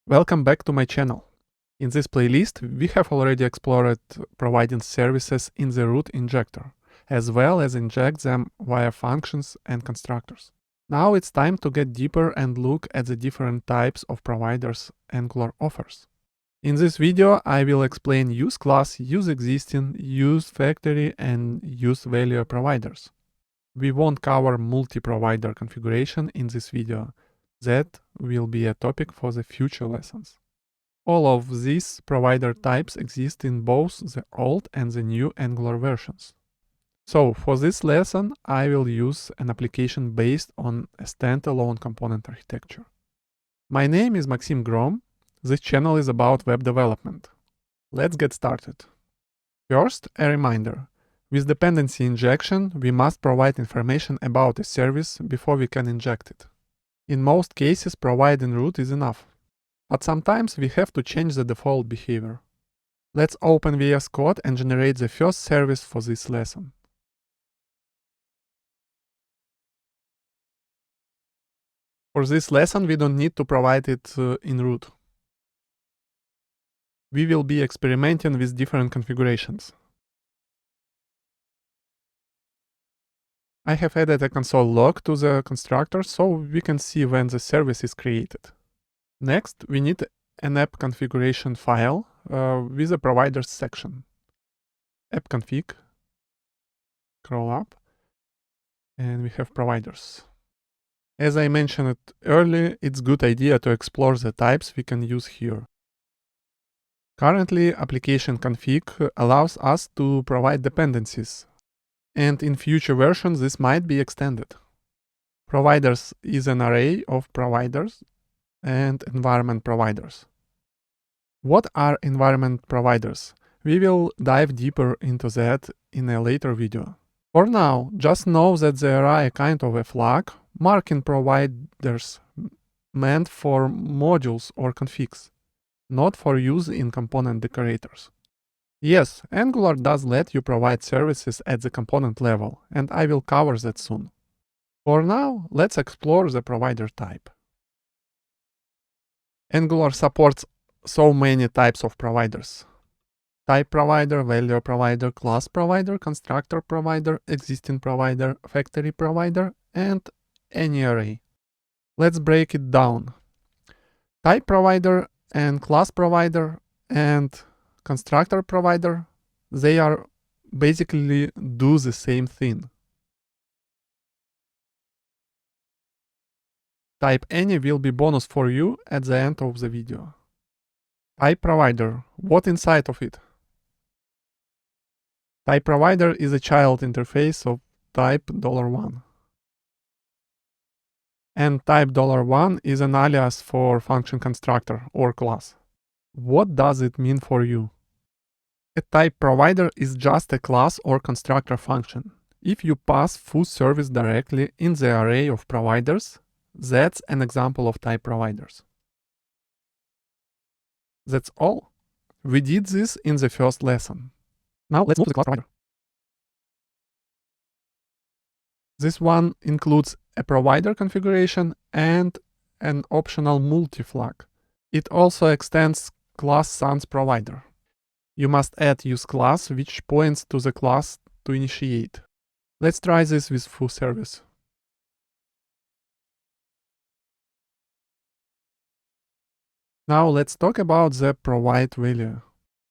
Welcome back to my channel. In this playlist, we have already explored providing services in the root injector, as well as inject them via functions and constructors. Now it's time to get deeper and look at the different types of providers Angular offers. In this video, I will explain useClass, useExisting, useFactory, and useValue providers. We won't cover multi-provider configuration in this video. That will be a topic for the future lessons. All of these provider types exist in both the old and the new Angular versions. So for this lesson, I will use an application based on a standalone component architecture. My name is Maxim Grom. This channel is about web development. Let's get started. First, a reminder. With dependency injection, we must provide information about a service before we can inject it. In most cases, providing root is enough, but sometimes we have to change the default behavior. Let's open VS Code and generate the first service for this lesson. For this lesson, we don't need to provide it in root. We will be experimenting with different configurations. I have added a console log to the constructor so we can see when the service is created. Next, we need an app configuration file with a providers section. App config, scroll up, and we have providers. As I mentioned earlier, it's a good idea to explore the types we can use here. Currently, application config allows us to provide dependencies, and in future versions this might be extended. Providers is an array of providers and environment providers. What are environment providers? We will dive deeper into that in a later video. For now, just know that they are a kind of a flag marking providers meant for modules or configs, not for use in component decorators. Yes, Angular does let you provide services at the component level, and I will cover that soon. For now, let's explore the provider type. Angular supports so many types of providers: TypeProvider, ValueProvider, ClassProvider, ConstructorProvider, ExistingProvider, FactoryProvider, and any array. Let's break it down. TypeProvider and ClassProvider and ConstructorProvider, they are basically do the same thing. Type any will be bonus for you at the end of the video. TypeProvider, what inside of it? TypeProvider is a child interface of type $1. And type $1 is an alias for function constructor or class. What does it mean for you? A type provider is just a class or constructor function. If you pass full service directly in the array of providers, that's an example of type providers. That's all. We did this in the first lesson. Now let's move to the class provider. This one includes a provider configuration and an optional multi-flag. It also extends class sans provider. You must add useClass, which points to the class to initiate. Let's try this with full service. Now let's talk about the provide value.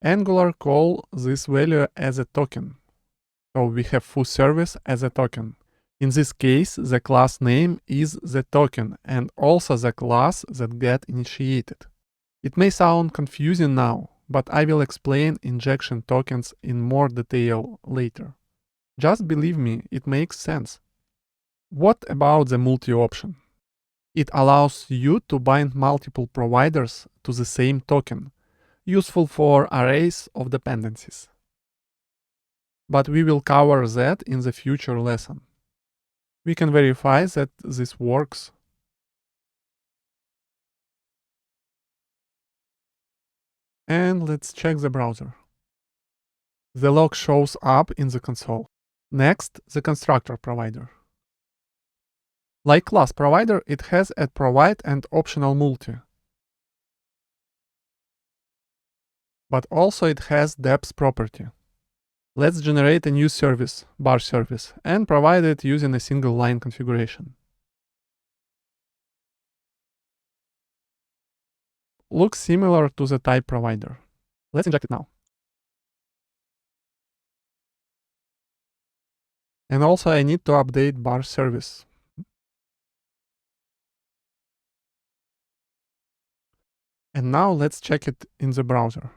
Angular calls this value as a token. So we have full service as a token. In this case, the class name is the token and also the class that get initiated. It may sound confusing now, but I will explain injection tokens in more detail later. Just believe me, it makes sense. What about the multi-option? It allows you to bind multiple providers to the same token, useful for arrays of dependencies. But we will cover that in the future lesson. We can verify that this works. And let's check the browser. The log shows up in the console. Next, the ConstructorProvider. Like ClassProvider, it has a provide and optional multi. but also it has depth property. Let's generate a new service, bar service, and provide it using a single line configuration. Looks similar to the TypeProvider. Let's inject it now. And also I need to update bar service. And now let's check it in the browser.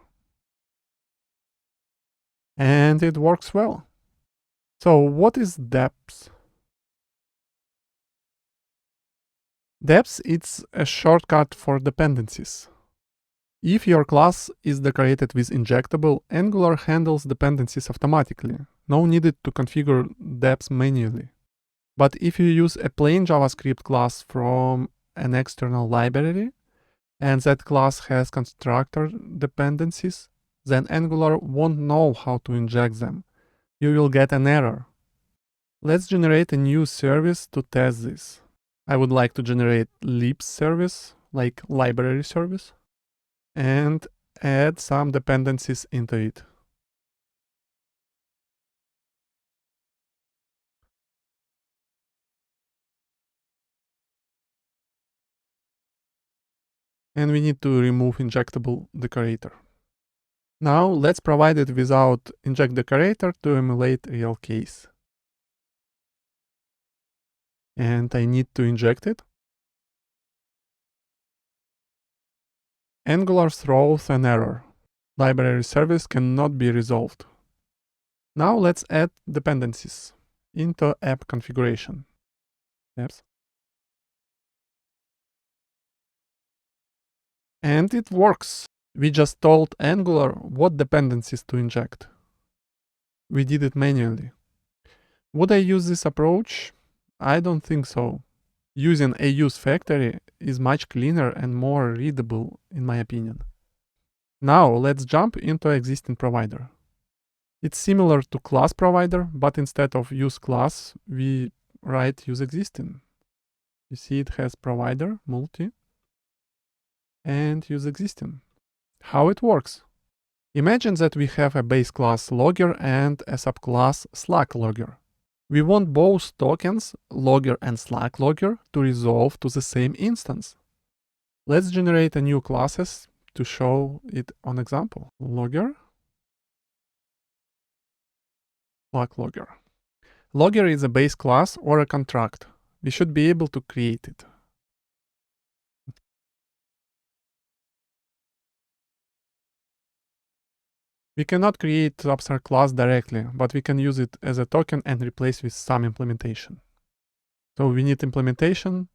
And it works well. So what is depth? Depth is a shortcut for dependencies. If your class is decorated with injectable, Angular handles dependencies automatically. No needed to configure depth manually. But if you use a plain JavaScript class from an external library, and that class has constructor dependencies, then Angular won't know how to inject them. You will get an error. Let's generate a new service to test this. I would like to generate lib service, like library service, and add some dependencies into it. And we need to remove injectable decorator. Now let's provide it without inject decorator to emulate real case. And I need to inject it. Angular throws an error. Library service cannot be resolved. Now let's add dependencies into app configuration. Yes. And it works. We just told Angular what dependencies to inject. We did it manually. Would I use this approach? I don't think so. Using a useFactory is much cleaner and more readable, in my opinion. Now let's jump into ExistingProvider. It's similar to ClassProvider, but instead of useClass, we write useExisting. You see it has provider, multi, and useExisting. How it works? Imagine that we have a base class logger and a subclass slack logger. We want both tokens, logger and slack logger, to resolve to the same instance. Let's generate a new classes to show it on example. Logger, slack logger. Logger is a base class or a contract. We should be able to create it. We cannot create abstract class directly, but we can use it as a token and replace with some implementation. So we need implementation.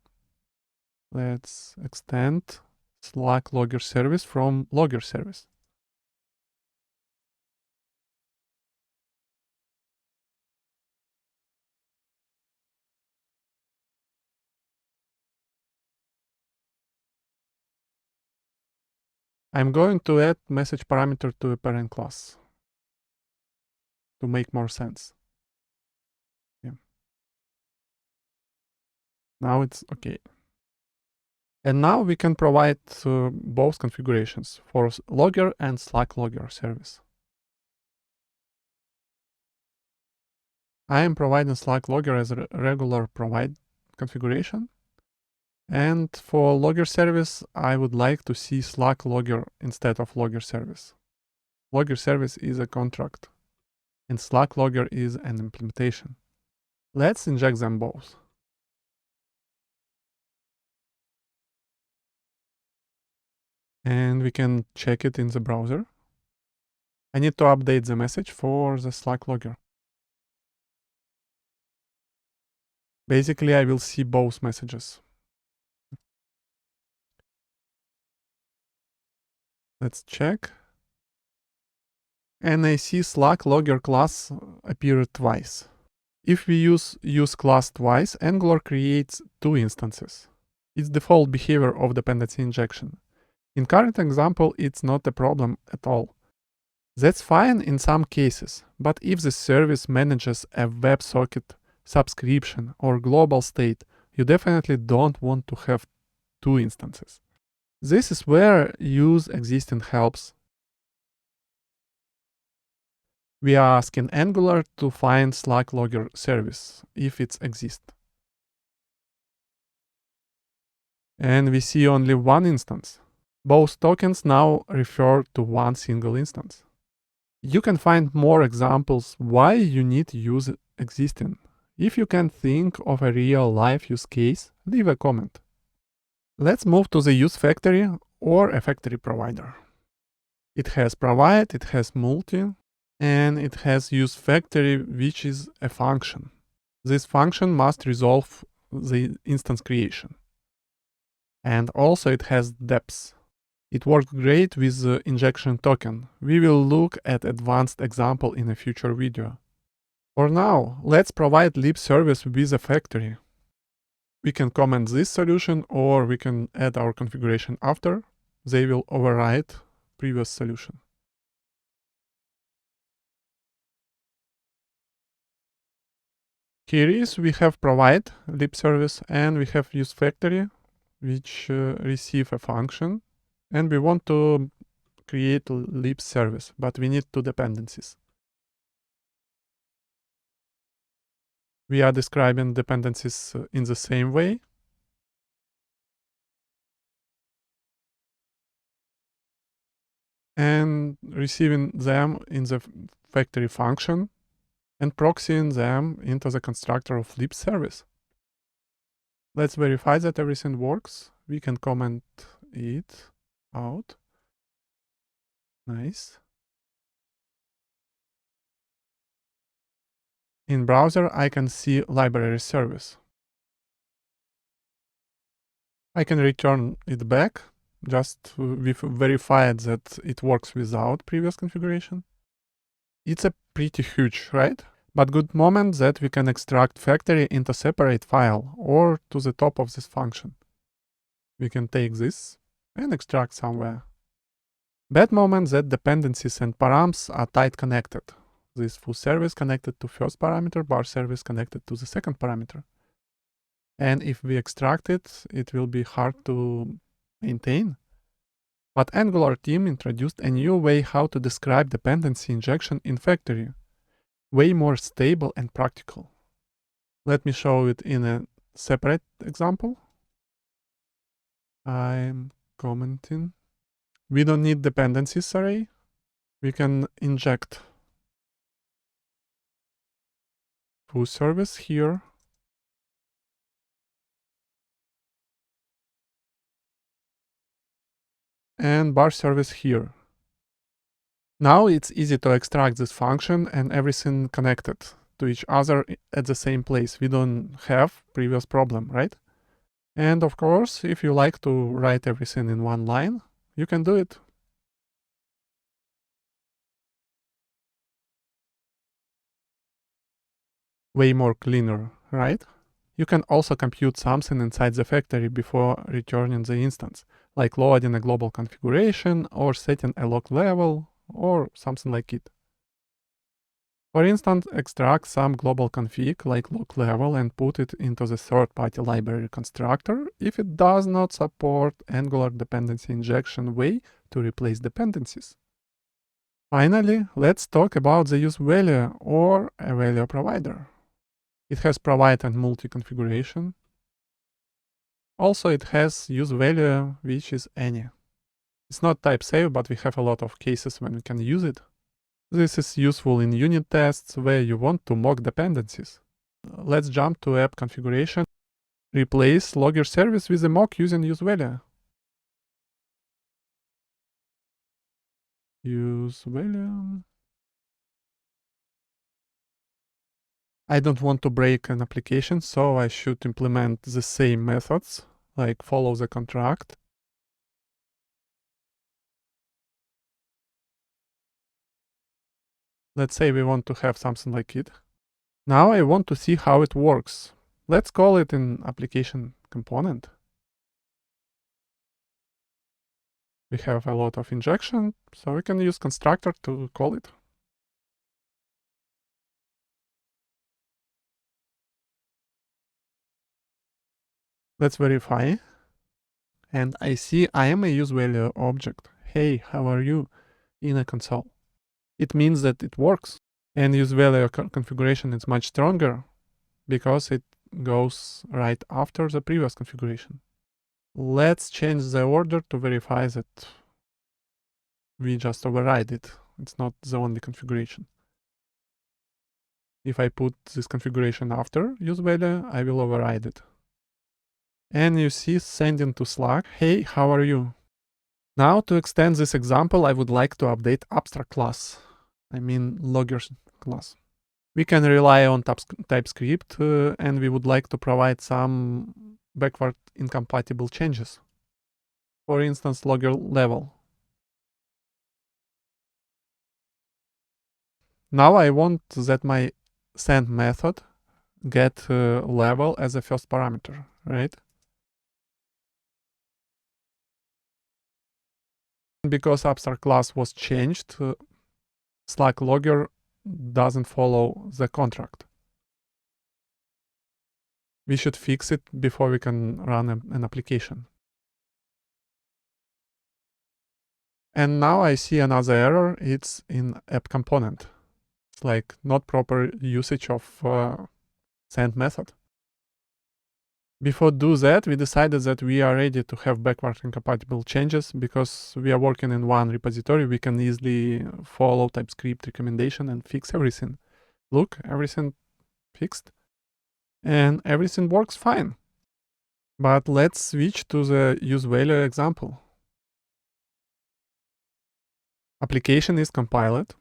Let's extend Slack logger service from logger service. I'm going to add message parameter to a parent class to make more sense. Yeah. Now it's okay. And now we can provide both configurations for logger and Slack logger service. I am providing Slack logger as a regular provide configuration. And for logger service, I would like to see Slack logger instead of logger service. Logger service is a contract, and Slack logger is an implementation. Let's inject them both. And we can check it in the browser. I need to update the message for the Slack logger. Basically, I will see both messages. Let's check. And I see Slack logger class appeared twice. If we use useClass twice, Angular creates two instances. It's default behavior of dependency injection. In current example, it's not a problem at all. That's fine in some cases, but if the service manages a WebSocket, subscription, or global state, you definitely don't want to have two instances. This is where useExisting helps. We are asking Angular to find Slack logger service if it exists. And we see only one instance. Both tokens now refer to one single instance. You can find more examples why you need useExisting. If you can think of a real-life use case, leave a comment. Let's move to the useFactory or a factory provider. It has provide, it has multi, and it has useFactory, which is a function. This function must resolve the instance creation. And also it has depth. It works great with the injection token. We will look at advanced example in a future video. For now, let's provide lib service with a factory. We can comment this solution or we can add our configuration after. They will override previous solution. Here is we have provide lib service and we have useFactory, which receive a function. And we want to create lib service, but we need two dependencies. We are describing dependencies in the same way. And receiving them in the factory function and proxying them into the constructor of lib service. Let's verify that everything works. We can comment it out. Nice. In browser, I can see library service. I can return it back. Just we've verified that it works without previous configuration. It's a pretty huge, right? But good moment that we can extract factory into separate file or to the top of this function. We can take this and extract somewhere. Bad moment that dependencies and params are tight connected. This foo service connected to first parameter, bar service connected to the second parameter. And if we extract it, it will be hard to maintain. But Angular team introduced a new way how to describe dependency injection in factory. Way more stable and practical. Let me show it in a separate example. I'm commenting. We don't need dependencies array. We can inject foo service here. And bar service here. Now it's easy to extract this function and everything connected to each other at the same place. We don't have previous problem, right? And of course, if you like to write everything in one line, you can do it. Way more cleaner, right? You can also compute something inside the factory before returning the instance, like loading a global configuration or setting a log level or something like it. For instance, extract some global config like log level and put it into the third-party library constructor if it does not support Angular Dependency Injection way to replace dependencies. Finally, let's talk about the useValue or a ValueProvider. It has provide and multi configuration. Also, it has useValue, which is any. It's not type safe, but we have a lot of cases when we can use it. This is useful in unit tests where you want to mock dependencies. Let's jump to app configuration. Replace logger service with a mock using useValue. useValue. I don't want to break an application, so I should implement the same methods, like follow the contract. Let's say we want to have something like it. Now I want to see how it works. Let's call it an application component. We have a lot of injection, so we can use constructor to call it. Let's verify. And I see I am a useValue object. Hey, how are you? In a console. It means that it works. And useValue configuration is much stronger because it goes right after the previous configuration. Let's change the order to verify that we just override it. It's not the only configuration. If I put this configuration after useValue, I will override it. And you see sending to Slack, hey, how are you? Now to extend this example, I would like to update abstract class. I mean loggers class. We can rely on TypeScript and we would like to provide some backward incompatible changes. For instance, logger level. Now I want that my send method get level as a first parameter, right? Because abstract class was changed, Slack logger doesn't follow the contract. We should fix it before we can run an application. And now I see another error. It's in app component. It's like not proper usage of send method. Before do that, we decided that we are ready to have backward incompatible changes because we are working in one repository. We can easily follow TypeScript recommendation and fix everything. Look, everything fixed. And everything works fine. But let's switch to the useValue example. Application is compiled,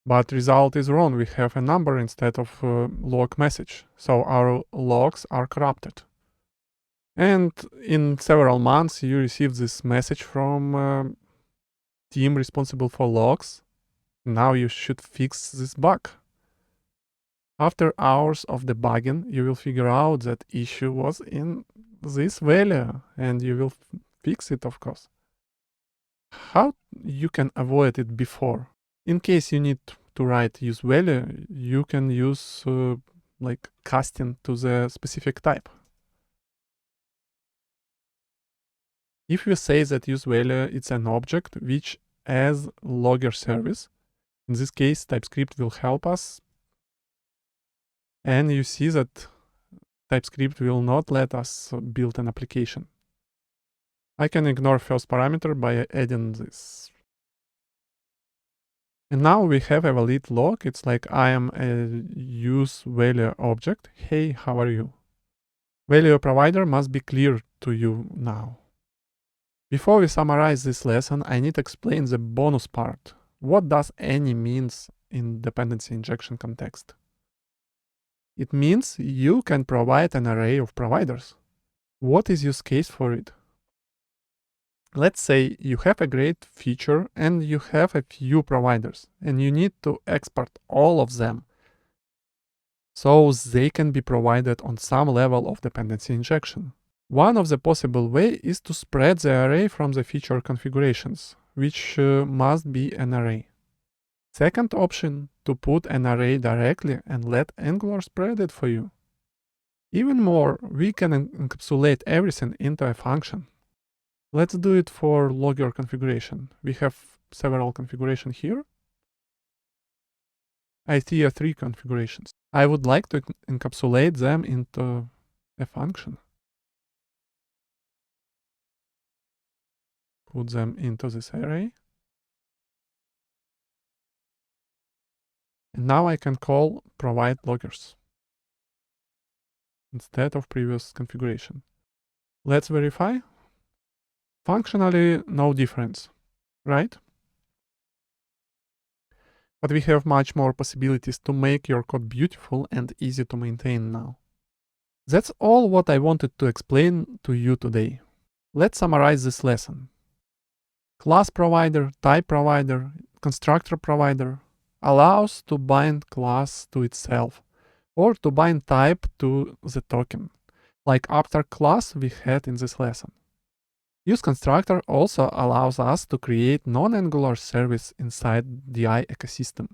but result is wrong. We have a number instead of log message. So our logs are corrupted. And in several months, you receive this message from team responsible for logs. Now you should fix this bug. After hours of debugging, you will figure out that issue was in this value and you will fix it, of course. How you can avoid it before? In case you need to write useValue, you can use like casting to the specific type. If we say that useValue is an object which has logger service, in this case TypeScript will help us. And you see that TypeScript will not let us build an application. I can ignore first parameter by adding this. And now we have a valid log. It's like I am a useValue object. Hey, how are you? ValueProvider must be clear to you now. Before we summarize this lesson, I need to explain the bonus part. What does any means in dependency injection context? It means you can provide an array of providers. What is use case for it? Let's say you have a great feature and you have a few providers and you need to export all of them so they can be provided on some level of dependency injection. One of the possible ways is to spread the array from the feature configurations, which must be an array. Second option, to put an array directly and let Angular spread it for you. Even more, we can encapsulate everything into a function. Let's do it for logger configuration. We have several configurations here. I see 3 configurations. I would like to encapsulate them into a function. Put them into this array. And now I can call provide loggers instead of previous configuration. Let's verify. Functionally, no difference, right? But we have much more possibilities to make your code beautiful and easy to maintain now. That's all what I wanted to explain to you today. Let's summarize this lesson. ClassProvider, TypeProvider, ConstructorProvider allows to bind class to itself or to bind type to the token, like abstract class we had in this lesson. useConstructor also allows us to create non-Angular service inside the ecosystem.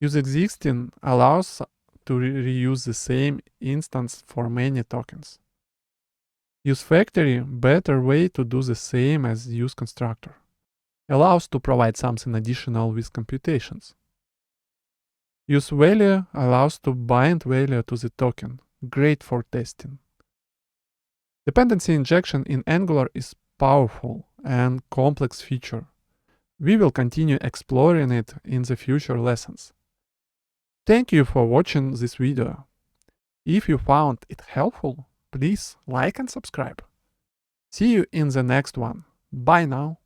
useExisting allows to reuse the same instance for many tokens. useFactory, better way to do the same as useConstructor. allows to provide something additional with computations. useValue allows to bind value to the token, great for testing. Dependency injection in Angular is powerful and complex feature. We will continue exploring it in the future lessons. Thank you for watching this video. If you found it helpful, please like and subscribe. See you in the next one. Bye now.